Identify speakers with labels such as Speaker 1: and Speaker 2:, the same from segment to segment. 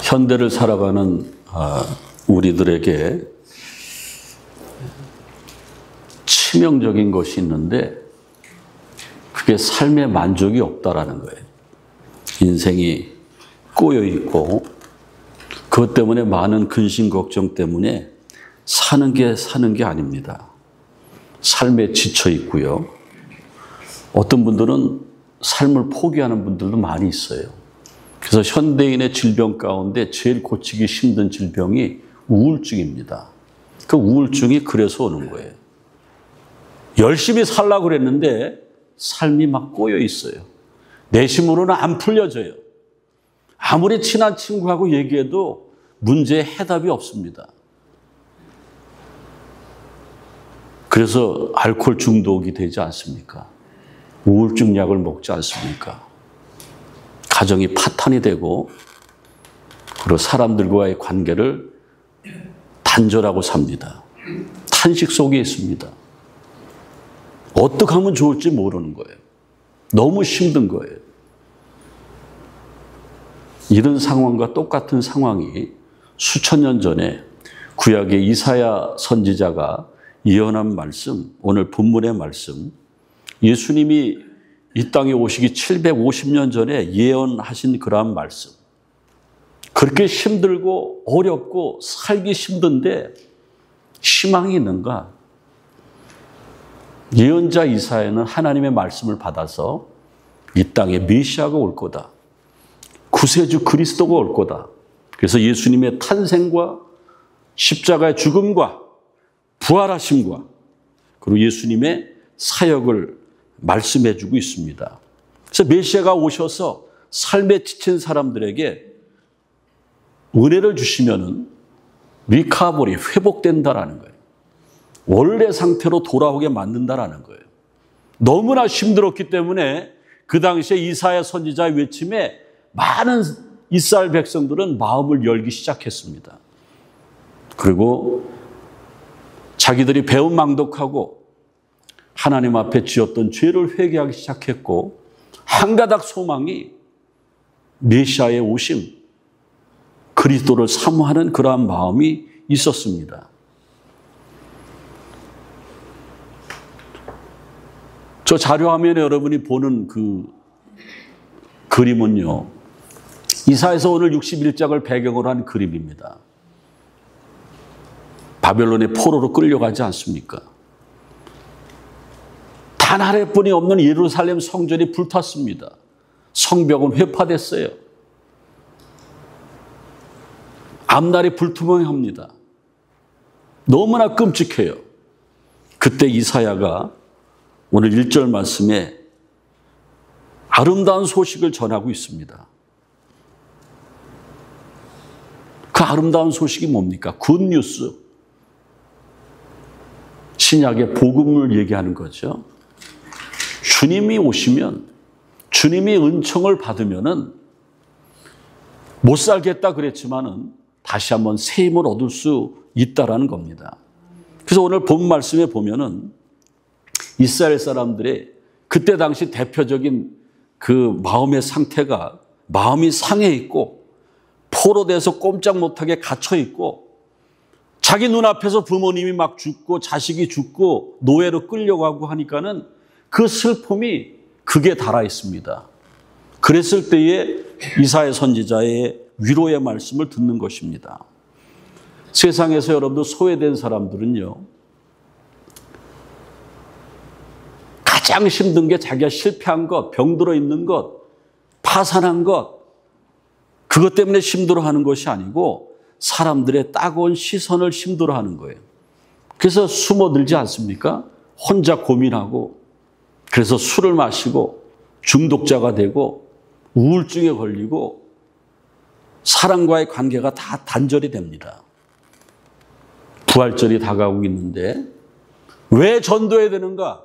Speaker 1: 현대를 살아가는 우리들에게 치명적인 것이 있는데 그게 삶의 만족이 없다라는 거예요. 인생이 꼬여 있고 그것 때문에 많은 근심 걱정 때문에 사는 게 아닙니다. 삶에 지쳐 있고요. 어떤 분들은 삶을 포기하는 분들도 많이 있어요. 그래서 현대인의 질병 가운데 제일 고치기 힘든 질병이 우울증입니다. 그 우울증이 그래서 오는 거예요. 열심히 살려고 그랬는데 삶이 막 꼬여 있어요. 내심으로는 안 풀려져요. 아무리 친한 친구하고 얘기해도 문제의 해답이 없습니다. 그래서 알코올 중독이 되지 않습니까? 우울증 약을 먹지 않습니까? 가정이 파탄이 되고 그리고 사람들과의 관계를 단절하고 삽니다. 탄식 속에 있습니다. 어떻게 하면 좋을지 모르는 거예요. 너무 힘든 거예요. 이런 상황과 똑같은 상황이 수천 년 전에 구약의 이사야 선지자가 예언한 말씀, 오늘 본문의 말씀, 예수님이 이 땅에 오시기 750년 전에 예언하신 그러한 말씀. 그렇게 힘들고 어렵고 살기 힘든데 희망이 있는가? 예언자 이사야는 하나님의 말씀을 받아서 이 땅에 메시아가 올 거다. 구세주 그리스도가 올 거다. 그래서 예수님의 탄생과 십자가의 죽음과 부활하심과 그리고 예수님의 사역을 말씀해 주고 있습니다. 그래서 메시아가 오셔서 삶에 지친 사람들에게 은혜를 주시면은 리카버리, 회복된다라는 거예요. 원래 상태로 돌아오게 만든다라는 거예요. 너무나 힘들었기 때문에 그 당시에 이사야 선지자의 외침에 많은 이스라엘 백성들은 마음을 열기 시작했습니다. 그리고 자기들이 배은망덕하고 하나님 앞에 지었던 죄를 회개하기 시작했고 한 가닥 소망이 메시아의 오심, 그리스도를 사모하는 그러한 마음이 있었습니다. 저 자료화면에 여러분이 보는 그 그림은요, 이사야서 오늘 61장을 배경으로 한 그림입니다. 바벨론의 포로로 끌려가지 않습니까? 단 하나뿐이 없는 예루살렘 성전이 불탔습니다. 성벽은 회파됐어요. 앞날이 불투명합니다. 너무나 끔찍해요. 그때 이사야가 오늘 1절 말씀에 아름다운 소식을 전하고 있습니다. 그 아름다운 소식이 뭡니까? 굿뉴스. 신약의 복음을 얘기하는 거죠. 주님이 오시면, 주님이 은총을 받으면은 못 살겠다 그랬지만은 다시 한번 새 힘을 얻을 수 있다라는 겁니다. 그래서 오늘 본 말씀에 보면은 이스라엘 사람들의 그때 당시 대표적인 그 마음의 상태가 마음이 상해 있고 포로돼서 꼼짝 못하게 갇혀 있고 자기 눈앞에서 부모님이 막 죽고 자식이 죽고 노예로 끌려가고 하니까는 그 슬픔이 극에 달하 있습니다. 그랬을 때에 이사야 선지자의 위로의 말씀을 듣는 것입니다. 세상에서 여러분들 소외된 사람들은요, 가장 힘든 게 자기가 실패한 것, 병들어 있는 것, 파산한 것, 그것 때문에 힘들어하는 것이 아니고 사람들의 따가운 시선을 힘들어하는 거예요. 그래서 숨어들지 않습니까? 혼자 고민하고 그래서 술을 마시고 중독자가 되고 우울증에 걸리고 사람과의 관계가 다 단절이 됩니다. 부활절이 다가오고 있는데 왜 전도해야 되는가?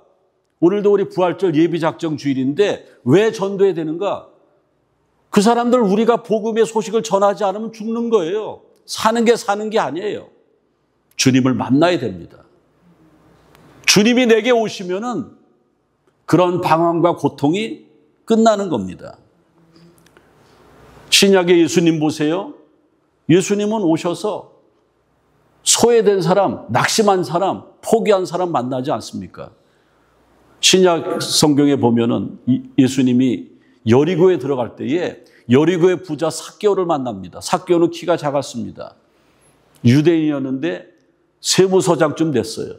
Speaker 1: 오늘도 우리 부활절 예비작정 주일인데 왜 전도해야 되는가? 그 사람들 우리가 복음의 소식을 전하지 않으면 죽는 거예요. 사는 게 아니에요. 주님을 만나야 됩니다. 주님이 내게 오시면은 그런 방황과 고통이 끝나는 겁니다. 신약의 예수님 보세요. 예수님은 오셔서 소외된 사람, 낙심한 사람, 포기한 사람 만나지 않습니까? 신약 성경에 보면은 예수님이 여리고에 들어갈 때에 여리고의 부자 삭개오를 만납니다. 삭개오는 키가 작았습니다. 유대인이었는데 세무서장쯤 됐어요.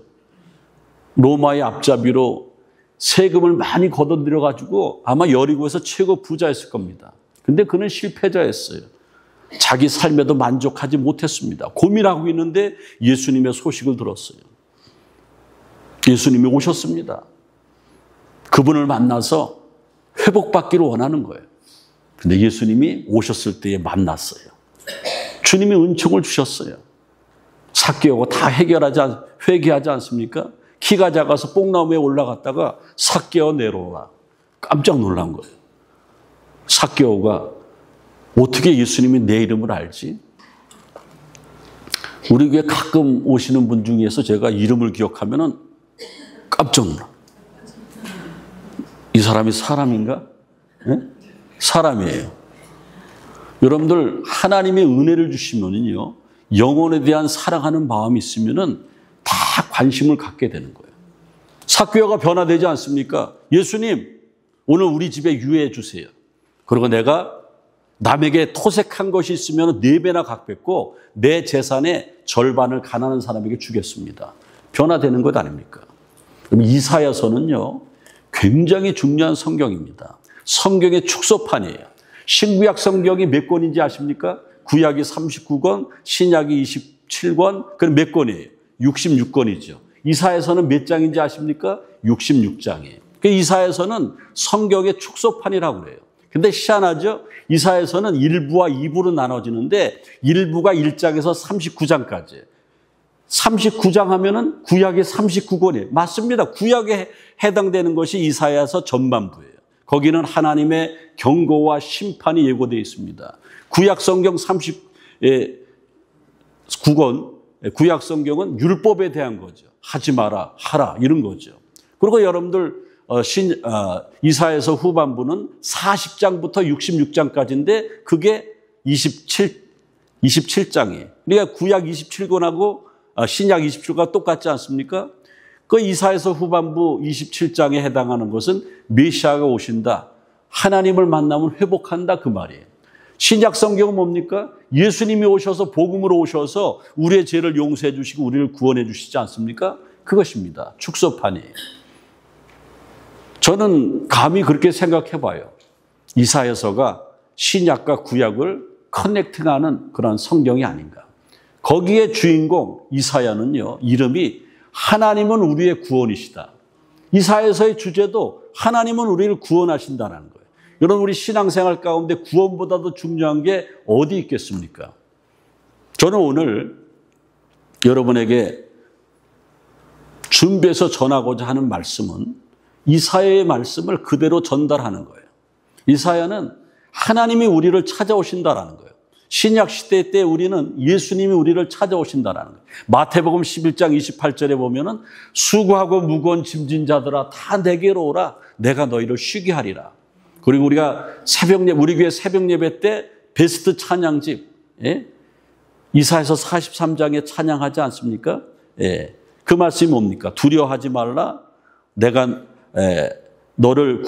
Speaker 1: 로마의 앞잡이로 세금을 많이 걷어들여가지고 아마 여리고에서 최고 부자였을 겁니다. 근데 그는 실패자였어요. 자기 삶에도 만족하지 못했습니다. 고민하고 있는데 예수님의 소식을 들었어요. 예수님이 오셨습니다. 그분을 만나서 회복받기를 원하는 거예요. 근데 예수님이 오셨을 때에 만났어요. 주님이 은총을 주셨어요. 삭개오가 다 회개하지 않습니까? 키가 작아서 뽕나무에 올라갔다가 삭개오 내려오라. 깜짝 놀란 거예요. 삭개오가 어떻게 예수님이 내 이름을 알지? 우리 교회 가끔 오시는 분 중에서 제가 이름을 기억하면은 깜짝 놀라. 이 사람이 사람인가? 네? 사람이에요. 여러분들 하나님의 은혜를 주시면은요, 영혼에 대한 사랑하는 마음이 있으면은 다 관심을 갖게 되는 거예요. 삭개오가 변화되지 않습니까? 예수님, 오늘 우리 집에 유해해 주세요. 그리고 내가 남에게 토색한 것이 있으면 4배나 갚겠고 내 재산의 절반을 가난한 사람에게 주겠습니다. 변화되는 것 아닙니까? 그럼 이사야서는요, 굉장히 중요한 성경입니다. 성경의 축소판이에요. 신구약 성경이 몇 권인지 아십니까? 구약이 39권, 신약이 27권, 그럼 몇 권이에요? 66권이죠. 이사야서는 몇 장인지 아십니까? 66장이에요. 이사야서는 성경의 축소판이라고 그래요. 근데 희한하죠? 이사야서는 1부와 2부로 나눠지는데 1부가 1장에서 39장까지. 39장 하면은 구약이 39권이에요. 맞습니다. 구약에 해당되는 것이 이사야서 전반부예요. 거기는 하나님의 경고와 심판이 예고되어 있습니다. 구약 성경 39권, 구약 성경은 율법에 대한 거죠. 하지 마라, 하라 이런 거죠. 그리고 여러분들 이사야서 후반부는 40장부터 66장까지인데 그게 27장이에요. 그러니까 구약 27권하고 신약 27권과 똑같지 않습니까? 그 이사야서 후반부 27장에 해당하는 것은 메시아가 오신다. 하나님을 만나면 회복한다 그 말이에요. 신약 성경은 뭡니까? 예수님이 오셔서 복음으로 오셔서 우리의 죄를 용서해 주시고 우리를 구원해 주시지 않습니까? 그것입니다. 축소판이에요. 저는 감히 그렇게 생각해 봐요. 이사야서가 신약과 구약을 커넥팅하는 그런 성경이 아닌가. 거기에 주인공 이사야는요, 이름이 하나님은 우리의 구원이시다. 이사야서의 주제도 하나님은 우리를 구원하신다는 거예요. 여러분, 우리 신앙생활 가운데 구원보다도 중요한 게 어디 있겠습니까? 저는 오늘 여러분에게 준비해서 전하고자 하는 말씀은 이사야의 말씀을 그대로 전달하는 거예요. 이사야는 하나님이 우리를 찾아오신다라는 거예요. 신약 시대 때 우리는 예수님이 우리를 찾아오신다라는 거예요. 마태복음 11장 28절에 보면은 수고하고 무거운 짐진 자들아 다 내게로 오라. 내가 너희를 쉬게 하리라. 그리고 우리가 우리 교회 새벽 예배 때 베스트 찬양집, 이사야서 43장에 찬양하지 않습니까? 그 말씀이 뭡니까? 두려워하지 말라. 내가 너를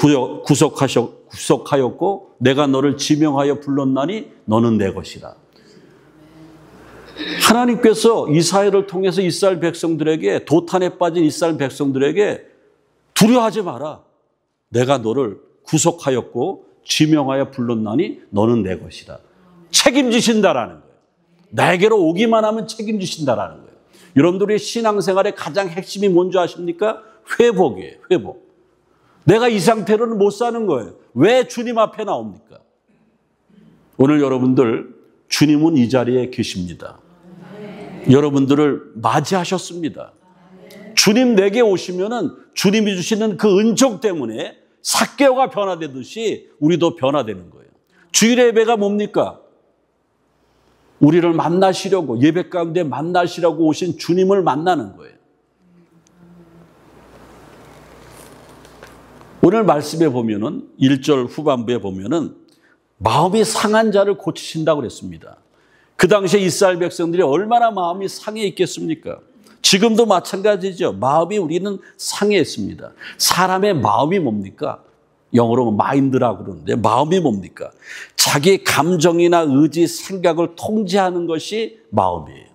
Speaker 1: 구속하였고 내가 너를 지명하여 불렀나니 너는 내 것이라. 하나님께서 이사야를 통해서 이스라엘 백성들에게, 도탄에 빠진 이스라엘 백성들에게 두려워하지 마라. 내가 너를 구속하였고 지명하여 불렀나니 너는 내 것이라. 책임지신다라는 거예요. 나에게로 오기만 하면 책임지신다라는 거예요. 여러분들의 신앙생활의 가장 핵심이 뭔지 아십니까? 회복이에요. 회복. 내가 이 상태로는 못 사는 거예요. 왜 주님 앞에 나옵니까? 오늘 여러분들 주님은 이 자리에 계십니다. 여러분들을 맞이하셨습니다. 주님 내게 오시면은 주님이 주시는 그 은총 때문에 삭개오가 변화되듯이 우리도 변화되는 거예요. 주일 예배가 뭡니까? 우리를 만나시려고, 예배 가운데 만나시라고 오신 주님을 만나는 거예요. 오늘 말씀에 보면은 1절 후반부에 보면은 마음이 상한 자를 고치신다고 그랬습니다. 그 당시에 이스라엘 백성들이 얼마나 마음이 상해 있겠습니까? 지금도 마찬가지죠. 마음이 우리는 상해했습니다. 사람의 마음이 뭡니까? 영어로 마인드라고 그러는데 마음이 뭡니까? 자기 감정이나 의지, 생각을 통제하는 것이 마음이에요.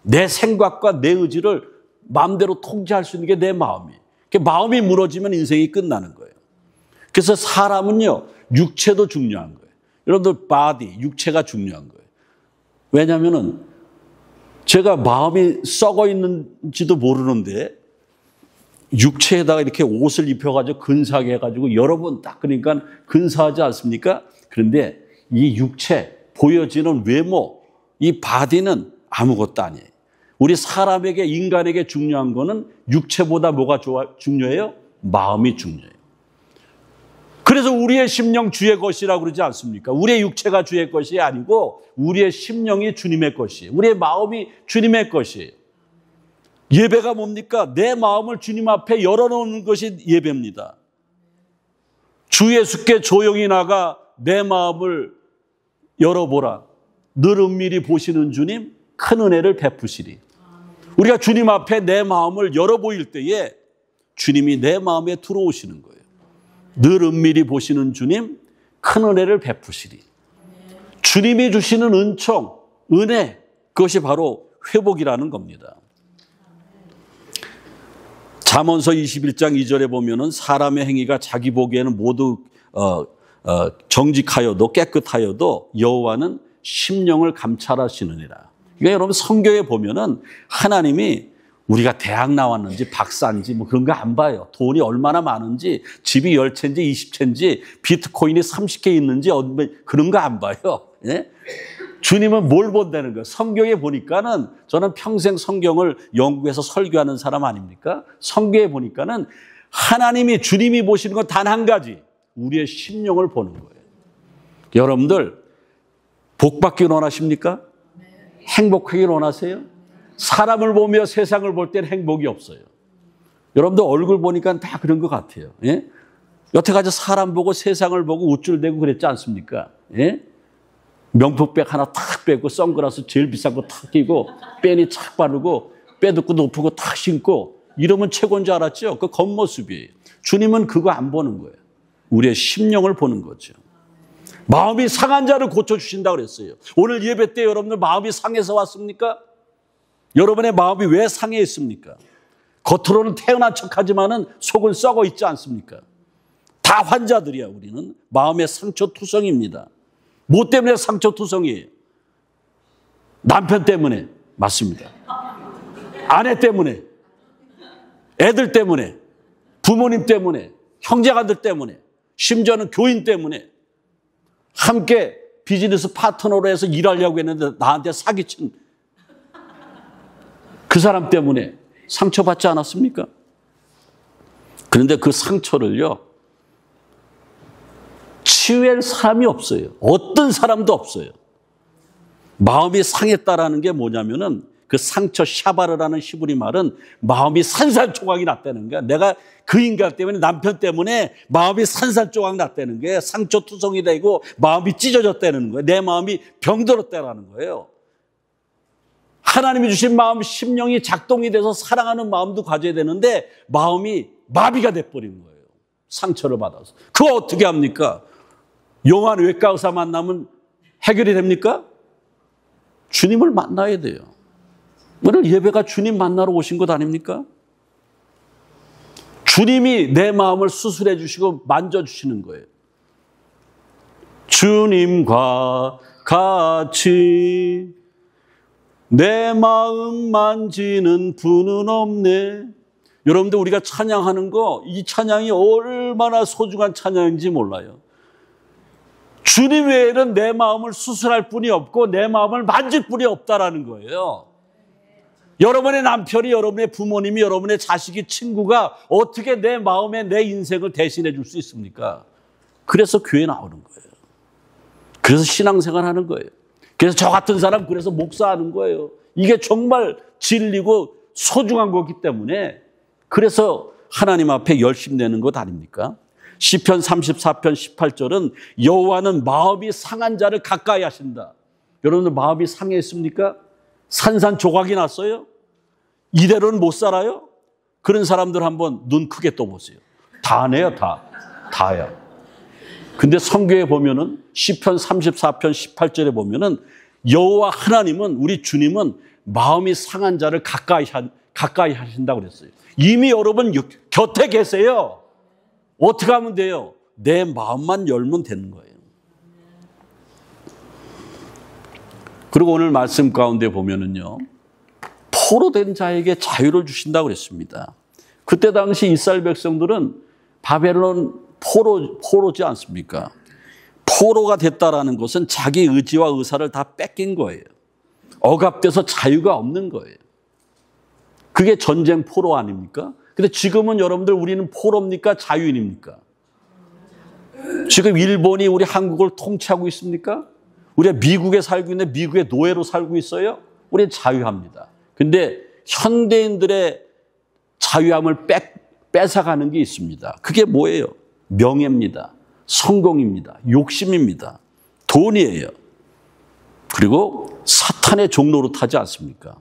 Speaker 1: 내 생각과 내 의지를 마음대로 통제할 수 있는 게 내 마음이에요. 마음이 무너지면 인생이 끝나는 거예요. 그래서 사람은요, 육체도 중요한 거예요. 여러분들 바디, 육체가 중요한 거예요. 왜냐하면은 제가 마음이 썩어 있는지도 모르는데 육체에다가 이렇게 옷을 입혀가지고 근사하게 해가지고 여러 번 닦으니까 근사하지 않습니까? 그런데 이 육체, 보여지는 외모, 이 바디는 아무것도 아니에요. 우리 사람에게, 인간에게 중요한 거는 육체보다 뭐가 중요해요? 마음이 중요해요. 그래서 우리의 심령 주의 것이라고 그러지 않습니까? 우리의 육체가 주의 것이 아니고 우리의 심령이 주님의 것이에요. 우리의 마음이 주님의 것이에요. 예배가 뭡니까? 내 마음을 주님 앞에 열어놓는 것이 예배입니다. 주 예수께 조용히 나가 내 마음을 열어보라. 늘 은밀히 보시는 주님 큰 은혜를 베푸시리. 우리가 주님 앞에 내 마음을 열어보일 때에 주님이 내 마음에 들어오시는 거예요. 늘 은밀히 보시는 주님 큰 은혜를 베푸시리. 주님이 주시는 은총, 은혜, 그것이 바로 회복이라는 겁니다. 잠언서 21장 2절에 보면은 사람의 행위가 자기 보기에는 모두 정직하여도 깨끗하여도 여호와는 심령을 감찰하시느니라. 그러니까 여러분 성경에 보면은 하나님이 우리가 대학 나왔는지 박사인지 뭐 그런 거 안 봐요. 돈이 얼마나 많은지, 집이 10채인지 20채인지, 비트코인이 30개 있는지 그런 거 안 봐요. 예? 주님은 뭘 본다는 거예요? 성경에 보니까는 저는 평생 성경을 연구해서 설교하는 사람 아닙니까? 성경에 보니까는 하나님이 주님이 보시는 건 단 한 가지, 우리의 심령을 보는 거예요. 여러분들 복 받기를 원하십니까? 행복하기를 원하세요? 사람을 보며 세상을 볼 때는 행복이 없어요. 여러분들 얼굴 보니까 다 그런 것 같아요. 예? 여태까지 사람 보고 세상을 보고 우쭐대고 그랬지 않습니까? 예? 명품백 하나 탁 빼고 선글라스 제일 비싼 거 탁 끼고 뺀이 착 바르고 빼듣고 높은 거 탁 신고 이러면 최고인 줄 알았죠? 그 겉모습이에요. 주님은 그거 안 보는 거예요. 우리의 심령을 보는 거죠. 마음이 상한 자를 고쳐주신다고 그랬어요. 오늘 예배 때 여러분들 마음이 상해서 왔습니까? 여러분의 마음이 왜 상해 있습니까? 겉으로는 태어난 척하지만은 속은 썩어 있지 않습니까? 다 환자들이야. 우리는 마음의 상처투성입니다. 뭐 때문에 상처투성이에요? 남편 때문에. 맞습니다. 아내 때문에, 애들 때문에, 부모님 때문에, 형제가들 때문에, 심지어는 교인 때문에, 함께 비즈니스 파트너로 해서 일하려고 했는데 나한테 사기친 그 사람 때문에 상처받지 않았습니까? 그런데 그 상처를요, 치유할 사람이 없어요. 어떤 사람도 없어요. 마음이 상했다라는 게 뭐냐면은 그 상처 샤바르라는 히브리 말은 마음이 산산조각이 났다는 거야. 내가 그 인간 때문에, 남편 때문에 마음이 산산조각 났다는 게 상처투성이 되고 마음이 찢어졌다는 거예요. 내 마음이 병들었다는 거예요. 하나님이 주신 마음, 심령이 작동이 돼서 사랑하는 마음도 가져야 되는데 마음이 마비가 돼버린 거예요. 상처를 받아서. 그거 어떻게 합니까? 용한 외과 의사 만나면 해결이 됩니까? 주님을 만나야 돼요. 오늘 예배가 주님 만나러 오신 것 아닙니까? 주님이 내 마음을 수술해 주시고 만져주시는 거예요. 주님과 같이 내 마음 만지는 분은 없네. 여러분들 우리가 찬양하는 거, 이 찬양이 얼마나 소중한 찬양인지 몰라요. 주님 외에는 내 마음을 수술할 분이 없고 내 마음을 만질 분이 없다라는 거예요. 여러분의 남편이, 여러분의 부모님이, 여러분의 자식이, 친구가 어떻게 내 마음에 내 인생을 대신해 줄 수 있습니까? 그래서 교회 나오는 거예요. 그래서 신앙생활 하는 거예요. 그래서 저 같은 사람 그래서 목사하는 거예요. 이게 정말 진리고 소중한 거기 때문에 그래서 하나님 앞에 열심 내는 것 아닙니까? 시편 34편 18절은 여호와는 마음이 상한 자를 가까이 하신다. 여러분들 마음이 상했습니까? 산산조각이 났어요? 이대로는 못 살아요? 그런 사람들 한번 눈 크게 떠보세요. 다네요, 다. 다야. 근데 성경에 보면은 시편 34편 18절에 보면은 여호와 하나님은, 우리 주님은 마음이 상한 자를 가까이 하신다고 그랬어요. 이미 여러분 곁에 계세요. 어떻게 하면 돼요? 내 마음만 열면 되는 거예요. 그리고 오늘 말씀 가운데 보면은요, 포로된 자에게 자유를 주신다고 그랬습니다. 그때 당시 이스라엘 백성들은 바벨론 포로지 않습니까? 포로가 됐다라는 것은 자기 의지와 의사를 다 뺏긴 거예요. 억압돼서 자유가 없는 거예요. 그게 전쟁 포로 아닙니까? 근데 지금은 여러분들 우리는 포로입니까? 자유인입니까? 지금 일본이 우리 한국을 통치하고 있습니까? 우리가 미국에 살고 있는데 미국의 노예로 살고 있어요? 우리는 자유합니다. 근데 현대인들의 자유함을 뺏어가는 게 있습니다. 그게 뭐예요? 명예입니다. 성공입니다. 욕심입니다. 돈이에요. 그리고 사탄의 종로로 타지 않습니까?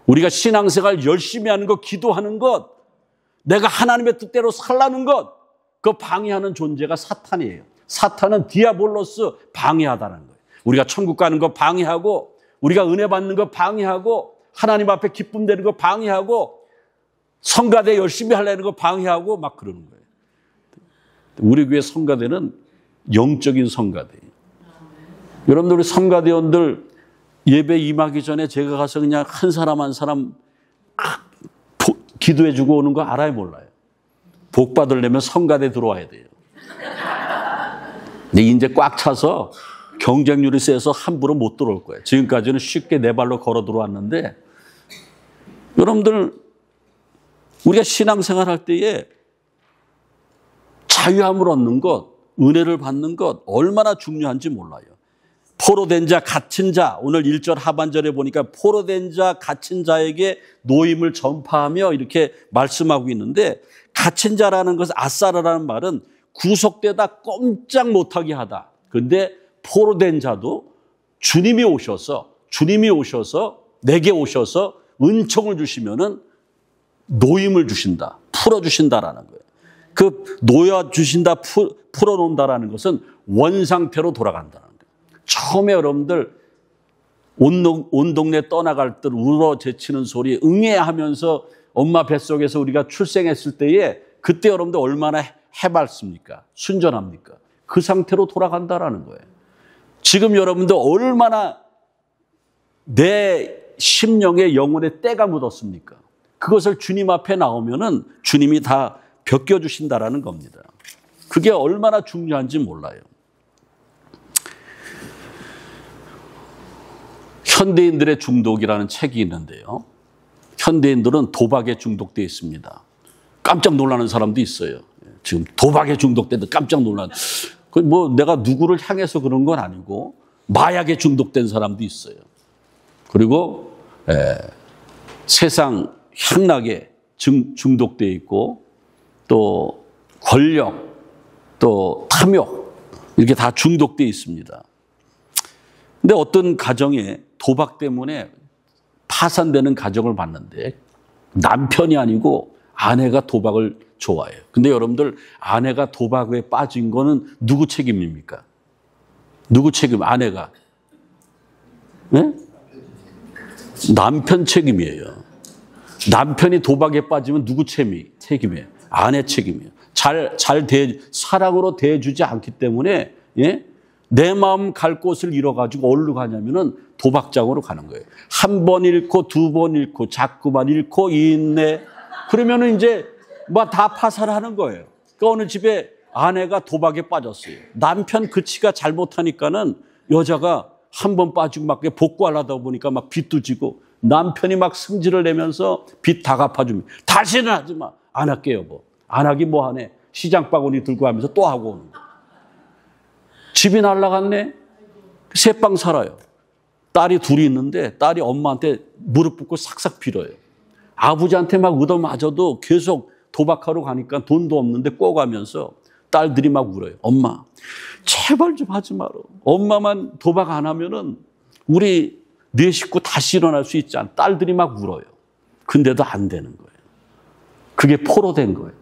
Speaker 1: 우리가 신앙생활 열심히 하는 것, 기도하는 것, 내가 하나님의 뜻대로 살라는 것, 그 방해하는 존재가 사탄이에요. 사탄은 디아볼로스, 방해하다는 거예요. 우리가 천국 가는 거 방해하고, 우리가 은혜 받는 거 방해하고, 하나님 앞에 기쁨 되는 거 방해하고, 성가대 열심히 하려는 거 방해하고 막 그러는 거예요. 우리 교회 성가대는 영적인 성가대예요. 여러분들 우리 성가대원들 예배 임하기 전에 제가 가서 그냥 한 사람 한 사람 기도해 주고 오는 거 알아요, 몰라요? 복 받으려면 성가대 들어와야 돼요. 근데 이제 꽉 차서 경쟁률이 세서 함부로 못 들어올 거예요. 지금까지는 쉽게 내 발로 걸어 들어왔는데, 여러분들 우리가 신앙생활 할 때에 자유함을 얻는 것, 은혜를 받는 것 얼마나 중요한지 몰라요. 포로된 자, 갇힌 자, 오늘 1절 하반절에 보니까 포로된 자, 갇힌 자에게 노임을 전파하며 이렇게 말씀하고 있는데, 갇힌 자라는 것은, 아사라라는 말은 구속되다 꼼짝 못하게 하다. 그런데 포로된 자도 주님이 오셔서 내게 오셔서 은총을 주시면은 노임을 주신다, 풀어주신다라는 거예요. 그 놓여주신다, 풀어놓는다라는 것은 원상태로 돌아간다는 거예요. 처음에 여러분들 온 동네 떠나갈 때 울어 제치는 소리 응애하면서 엄마 뱃속에서 우리가 출생했을 때에 그때 여러분들 얼마나 해맑습니까? 순전합니까? 그 상태로 돌아간다라는 거예요. 지금 여러분들 얼마나 내 심령의 영혼에 때가 묻었습니까? 그것을 주님 앞에 나오면은 주님이 다 벗겨주신다라는 겁니다. 그게 얼마나 중요한지 몰라요. 현대인들의 중독이라는 책이 있는데요. 현대인들은 도박에 중독되어 있습니다. 깜짝 놀라는 사람도 있어요. 지금 도박에 중독된다 깜짝 놀라는. 뭐 내가 누구를 향해서 그런 건 아니고 마약에 중독된 사람도 있어요. 그리고 세상 향락에 중독되어 있고, 또 권력, 또 탐욕, 이렇게 다 중독되어 있습니다. 근데 어떤 가정에 도박 때문에 파산되는 가정을 봤는데, 남편이 아니고 아내가 도박을 좋아해요. 근데 여러분들, 아내가 도박에 빠진 거는 누구 책임입니까? 누구 책임? 아내가. 네? 남편 책임이에요. 남편이 도박에 빠지면 누구 책임이에요? 아내 책임이에요. 사랑으로 대해주지 않기 때문에, 예? 내 마음 갈 곳을 잃어가지고 어디로 가냐면은 도박장으로 가는 거예요. 한 번 잃고, 두 번 잃고, 자꾸만 잃고, 인내. 그러면은 이제 뭐 다 파산하는 거예요. 그러니까 어느 집에 아내가 도박에 빠졌어요. 남편 그치가 잘못하니까는 여자가 한 번 빠지고 막 복구하려다 보니까 막 빚도 지고, 남편이 막 승질을 내면서 빚 다 갚아줍니다. 다시는 하지 마. 안 할게요, 여보. 안 하기 뭐 하네. 시장 바구니 들고 하면서 또 하고 오는 거예요. 집이 날라갔네. 새빵 살아요. 딸이 둘이 있는데 딸이 엄마한테 무릎 꿇고 싹싹 빌어요. 아버지한테 막 얻어맞아도 계속 도박하러 가니까 돈도 없는데 꿔가면서 딸들이 막 울어요. 엄마, 제발 좀 하지 마라. 엄마만 도박 안 하면은 우리 네 식구 다시 일어날 수 있지 않아. 딸들이 막 울어요. 근데도 안 되는 거예요. 그게 포로된 거예요.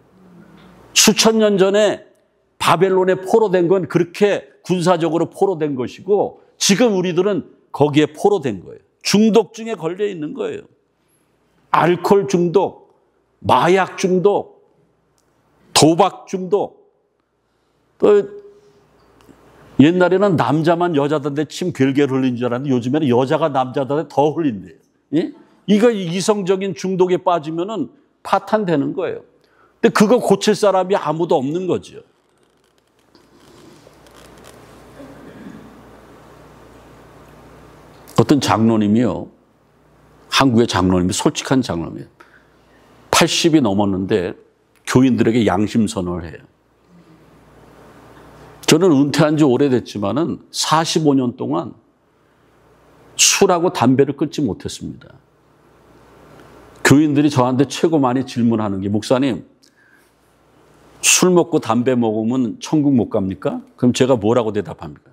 Speaker 1: 수천 년 전에 바벨론에 포로된 건 그렇게 군사적으로 포로된 것이고 지금 우리들은 거기에 포로된 거예요. 중독증에 걸려 있는 거예요. 알코올 중독, 마약 중독, 도박 중독. 또 옛날에는 남자만 여자들한테 침 괴르괴 흘린 줄 알았는데 요즘에는 여자가 남자들한테 더 흘린대요. 예? 이거 이성적인 중독에 빠지면은 파탄되는 거예요. 근데 그거 고칠 사람이 아무도 없는 거죠. 어떤 장로님이요. 한국의 장로님이 솔직한 장로님이에요. 80이 넘었는데 교인들에게 양심선언을 해요. 저는 은퇴한 지 오래됐지만은 45년 동안 술하고 담배를 끊지 못했습니다. 교인들이 저한테 최고 많이 질문하는 게 목사님 술 먹고 담배 먹으면 천국 못 갑니까? 그럼 제가 뭐라고 대답합니까?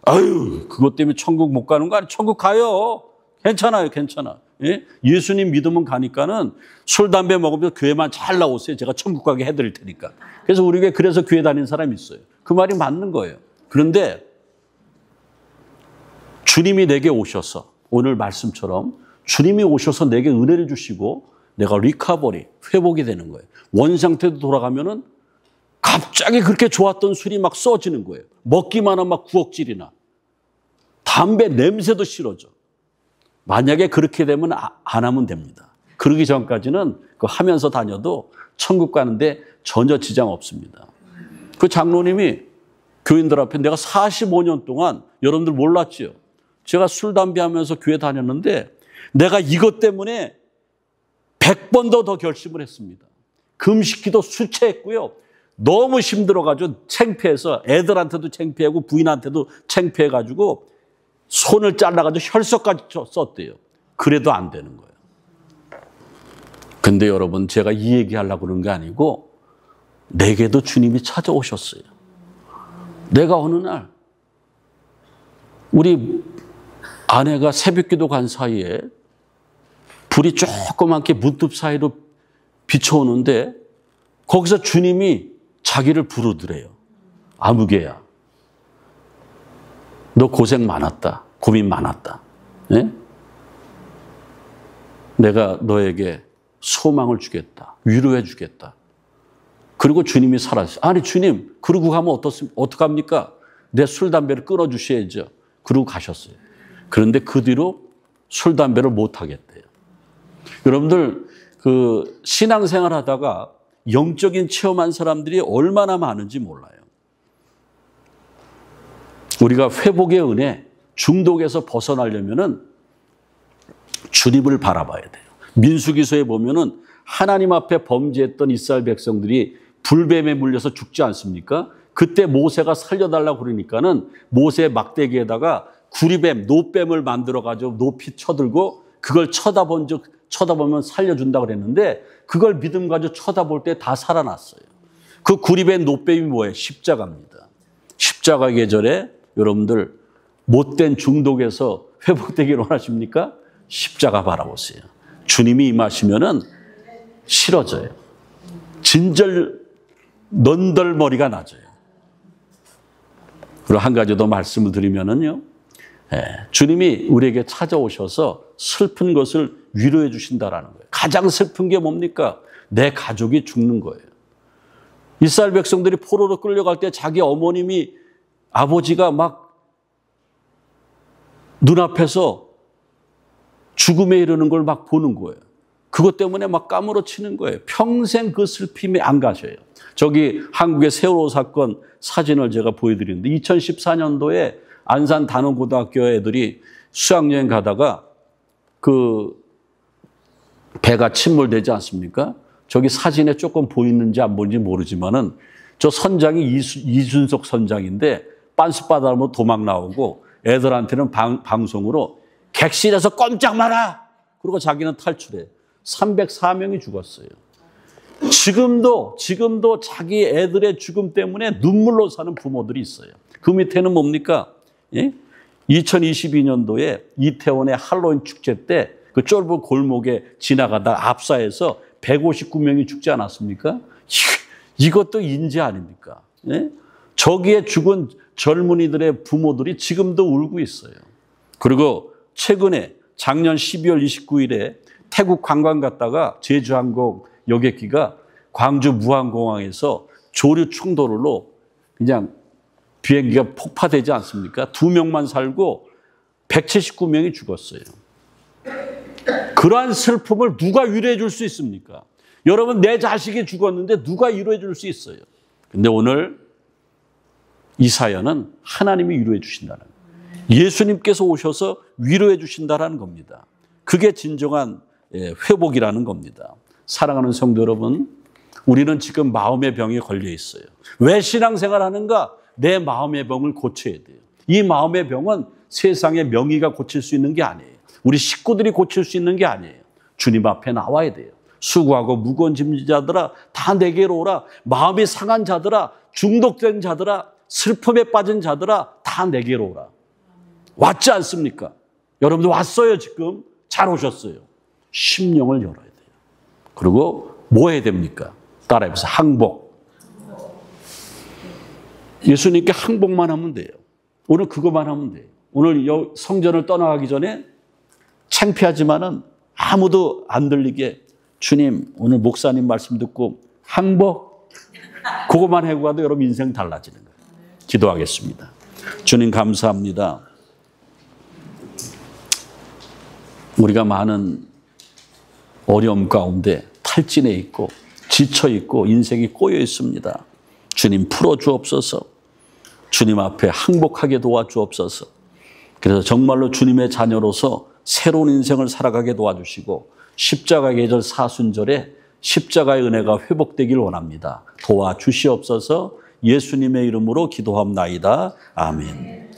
Speaker 1: 아유 그것 때문에 천국 못 가는 거 아니에요. 천국 가요. 괜찮아요. 괜찮아. 예? 예수님 믿으면 가니까는 술 담배 먹으면 교회만 잘 나오세요. 제가 천국 가게 해드릴 테니까. 그래서 우리 교회 그래서 교회 다니는 사람이 있어요. 그 말이 맞는 거예요. 그런데 주님이 내게 오셔서 오늘 말씀처럼 주님이 오셔서 내게 은혜를 주시고 내가 리커버리, 회복이 되는 거예요. 원상태로 돌아가면은 갑자기 그렇게 좋았던 술이 막 써지는 거예요. 먹기만 하면 막 구역질이나 담배 냄새도 싫어져. 만약에 그렇게 되면 안 하면 됩니다. 그러기 전까지는 그 하면서 다녀도 천국 가는데 전혀 지장 없습니다. 그 장로님이 교인들 앞에 내가 45년 동안 여러분들 몰랐죠? 제가 술, 담배 하면서 교회 다녔는데 내가 이것 때문에 100번도 더 결심을 했습니다. 금식기도 수치했고요. 너무 힘들어가지고 창피해서 애들한테도 창피하고 부인한테도 창피해가지고 손을 잘라가지고 혈석까지 썼대요. 그래도 안 되는 거예요. 근데 여러분 제가 이 얘기하려고 그런 게 아니고 내게도 주님이 찾아오셨어요. 내가 어느 날 우리 아내가 새벽기도 간 사이에 불이 조그맣게 문틈 사이로 비춰오는데 거기서 주님이 자기를 부르더래요. 아무개야. 너 고생 많았다. 고민 많았다. 네? 내가 너에게 소망을 주겠다. 위로해 주겠다. 그리고 주님이 사라졌어요. 아니 주님 그러고 가면 어떡합니까? 내 술, 담배를 끊어주셔야죠. 그러고 가셨어요. 그런데 그 뒤로 술, 담배를 못 하겠대요. 여러분들 그 신앙생활 하다가 영적인 체험한 사람들이 얼마나 많은지 몰라요. 우리가 회복의 은혜, 중독에서 벗어나려면은 주님을 바라봐야 돼요. 민수기서에 보면은 하나님 앞에 범죄했던 이스라엘 백성들이 불뱀에 물려서 죽지 않습니까? 그때 모세가 살려달라고 그러니까는 모세 막대기에다가 구리뱀, 노뱀을 만들어가지고 높이 쳐들고 그걸 쳐다보면 살려준다고 그랬는데 그걸 믿음 가지고 쳐다볼 때 다 살아났어요. 그 구리뱀, 노뱀이 뭐예요? 십자가입니다. 십자가 계절에 여러분들 못된 중독에서 회복되기를 원하십니까? 십자가 바라보세요. 주님이 임하시면은 싫어져요. 진절 넌덜머리가 나져요. 그리고 한 가지 더 말씀을 드리면은요. 주님이 우리에게 찾아오셔서 슬픈 것을 위로해 주신다라는 거예요. 가장 슬픈 게 뭡니까? 내 가족이 죽는 거예요. 이스라엘 백성들이 포로로 끌려갈 때 자기 어머님이 아버지가 막 눈앞에서 죽음에 이르는 걸 막 보는 거예요. 그것 때문에 막 까무러치는 거예요. 평생 그 슬픔에 안 가셔요. 저기 한국의 세월호 사건 사진을 제가 보여드리는데 2014년도에 안산 단원고등학교 애들이 수학여행 가다가 그 배가 침몰되지 않습니까? 저기 사진에 조금 보이는지 안 보이는지 모르지만은 저 선장이 이준석 선장인데 빤스바닥으로 도망 나오고 애들한테는 방송으로 객실에서 꼼짝 마라! 그리고 자기는 탈출해. 304명이 죽었어요. 지금도 자기 애들의 죽음 때문에 눈물로 사는 부모들이 있어요. 그 밑에는 뭡니까? 예? 2022년도에 이태원의 할로윈 축제 때 그 좁은 골목에 지나가다 압사해서 159명이 죽지 않았습니까? 이것도 인재 아닙니까? 예? 저기에 죽은 젊은이들의 부모들이 지금도 울고 있어요. 그리고 최근에 작년 12월 29일에 태국 관광 갔다가 제주항공 여객기가 광주 무안공항에서 조류 충돌로 그냥 비행기가 폭파되지 않습니까? 2명만 살고 179명이 죽었어요. 그러한 슬픔을 누가 위로해 줄 수 있습니까? 여러분, 내 자식이 죽었는데 누가 위로해 줄 수 있어요? 근데 오늘 이 사연은 하나님이 위로해 주신다는 거예요. 예수님께서 오셔서 위로해 주신다는 겁니다. 그게 진정한 회복이라는 겁니다. 사랑하는 성도 여러분, 우리는 지금 마음의 병에 걸려 있어요. 왜 신앙생활 하는가? 내 마음의 병을 고쳐야 돼요. 이 마음의 병은 세상의 명의가 고칠 수 있는 게 아니에요. 우리 식구들이 고칠 수 있는 게 아니에요. 주님 앞에 나와야 돼요. 수고하고 무거운 짐진 자들아 다 내게로 오라. 마음이 상한 자들아, 중독된 자들아, 슬픔에 빠진 자들아 다 내게로 오라. 왔지 않습니까? 여러분들 왔어요. 지금 잘 오셨어요. 심령을 열어야 돼요. 그리고 뭐 해야 됩니까? 따라해보세요. 항복. 예수님께 항복만 하면 돼요. 오늘 그것만 하면 돼요. 오늘 성전을 떠나가기 전에 창피하지만은 아무도 안 들리게 주님 오늘 목사님 말씀 듣고 항복, 그것만 하고 가도 여러분 인생 달라지는 거예요. 기도하겠습니다. 주님 감사합니다. 우리가 많은 어려움 가운데 탈진해 있고 지쳐 있고 인생이 꼬여 있습니다. 주님 풀어주옵소서. 주님 앞에 항복하게 도와주옵소서. 그래서 정말로 주님의 자녀로서 새로운 인생을 살아가게 도와주시고 십자가의 계절 사순절에 십자가의 은혜가 회복되길 원합니다. 도와주시옵소서. 예수님의 이름으로 기도합나이다. 아멘.